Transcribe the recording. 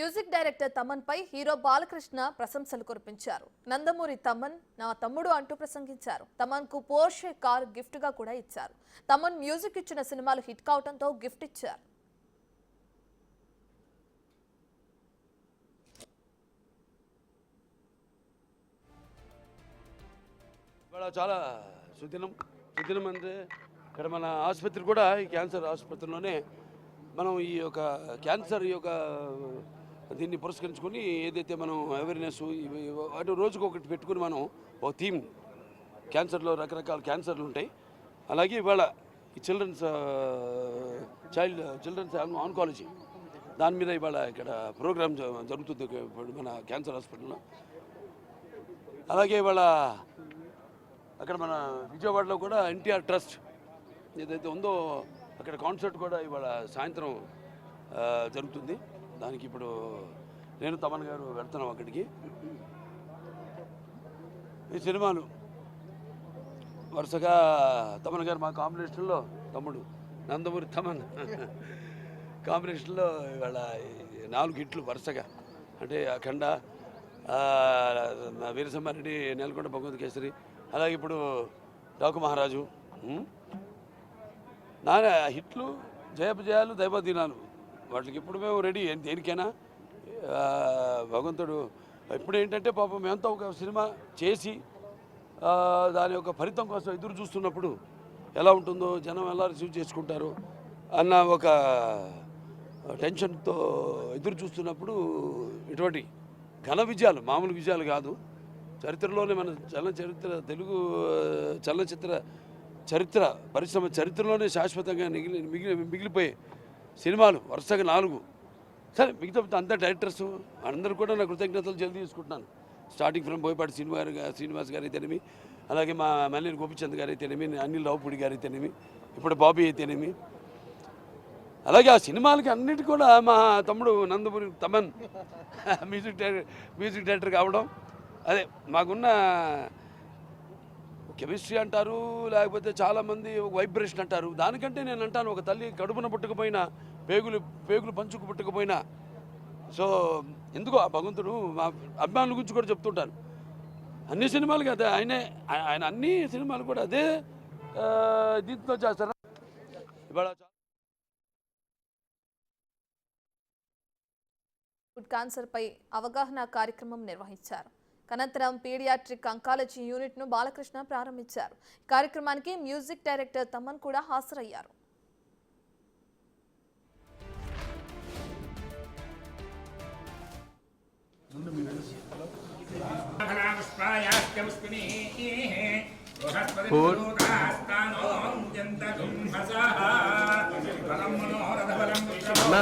Music director Thaman పై hero Balakrishna ప్రశంసలు కురిపించారు. నందమూరి తమన్ నా తమ్ముడు అంటూ ప్రసంగించారు. తమన్ కు పోర్షే కార్ గిఫ్ట్ గా కూడా ఇచ్చారు. తమన్ మ్యూజిక్ ఇచ్చిన సినిమాలు హిట్ కావడంతో గిఫ్ట్ ఇచ్చారు. చాలా సుదినం అంటే ఇక్కడ మన ఆసుపత్రి కూడా ఈ క్యాన్సర్ ఆసుపత్రిలోనే మనం ఈ యొక్క క్యాన్సర్ ఈ యొక్క దీన్ని పురస్కరించుకొని ఏదైతే మనం అవేర్నెస్ అటు రోజుకు ఒకటి పెట్టుకుని మనం ఒక థీమ్ క్యాన్సర్లో రకరకాల క్యాన్సర్లు ఉంటాయి. అలాగే ఇవాళ ఈ చిల్డ్రన్స్ ఆన్కాలజీ దాని మీద ఇవాళ ఇక్కడ ప్రోగ్రామ్ జరుగుతుంది మన క్యాన్సర్ హాస్పిటల్లో. అలాగే ఇవాళ అక్కడ మన విజయవాడలో కూడా ఎన్టీఆర్ ట్రస్ట్ ఏదైతే ఉందో అక్కడ కాన్సర్ట్ కూడా ఇవాళ సాయంత్రం జరుగుతుంది. దానికి ఇప్పుడు నేను తమన్ గారు వెళ్తున్నాం అక్కడికి. ఈ సినిమాలు వరుసగా తమన్ గారు మా కాంబినేషన్లో తమ్ముడు నందమూరి తమన్ కాంబినేషన్లో ఇవాళ 4 హిట్లు వరుసగా, అంటే అఖండ, వీరసింహారెడ్డి, నెలకొండ భగవంత్ కేసరి, అలాగే ఇప్పుడు డాకు మహారాజు. నాన్న హిట్లు, జయపజయాలు, దైవదీనాలు, వాటికి ఇప్పుడు మేము రెడీ దేనికైనా. భగవంతుడు ఇప్పుడు ఏంటంటే పాపం మేమంతా ఒక సినిమా చేసి దాని యొక్క ఫలితం కోసం ఎదురు చూస్తున్నప్పుడు ఎలా ఉంటుందో, జనం ఎలా రిసీవ్ చేసుకుంటారు అన్న ఒక టెన్షన్తో ఎదురు చూస్తున్నప్పుడు ఇటువంటి ఘన విజయాలు, మామూలు విజయాలు కాదు, చరిత్రలోనే మన తెలుగు చలనచిత్ర చరిత్ర పరిశ్రమ చరిత్రలోనే శాశ్వతంగా మిగిలిపోయే సినిమాలు వరుసగా 4. సరే మిగతా అంతా డైరెక్టర్స్ అందరూ కూడా నా కృతజ్ఞతలు జల్దీ తీసుకుంటున్నాను. స్టార్టింగ్ ఫ్రమ్ బోయపాటి శ్రీనివాస్ గారు అయితేనేమి, అలాగే మా మల్లేని గోపిచంద్ గారు అయితేనేమి, అనిల్ రావుపూడి గారు అయితేనేమి, ఇప్పుడు బాబీ అయితేనేమి, అలాగే ఆ సినిమాలకి అన్నిటి కూడా మా తమ్ముడు నందమూరి తమన్ మ్యూజిక్ డైరెక్టర్ కావడం, అదే మాకున్న కెమిస్ట్రీ అంటారు, లేకపోతే చాలామంది వైబ్రేషన్ అంటారు. దానికంటే నేను అంటాను, ఒక తల్లి కడుపున పుట్టకపోయినా పేగులు పంచుకు పుట్టకపోయినా, సో ఎందుకో ఆ భగవంతుడు మా అభిమానుల గురించి కూడా చెప్తుంటాను. అన్ని సినిమాలకి అదే ఆయన అన్ని సినిమాలు కూడా అదే దీంతో చేస్తారు. ఇవాళ క్యాన్సర్ పై అవగాహన కార్యక్రమం నిర్వహించారు. అనంతరం పీడియాట్రిక్ అంకాలజీ యూనిట్ ను బాలకృష్ణ ప్రారంభించారు. కార్యక్రమానికి మ్యూజిక్ డైరెక్టర్ తమన్ కూడా హాజరయ్యారు. అన్నా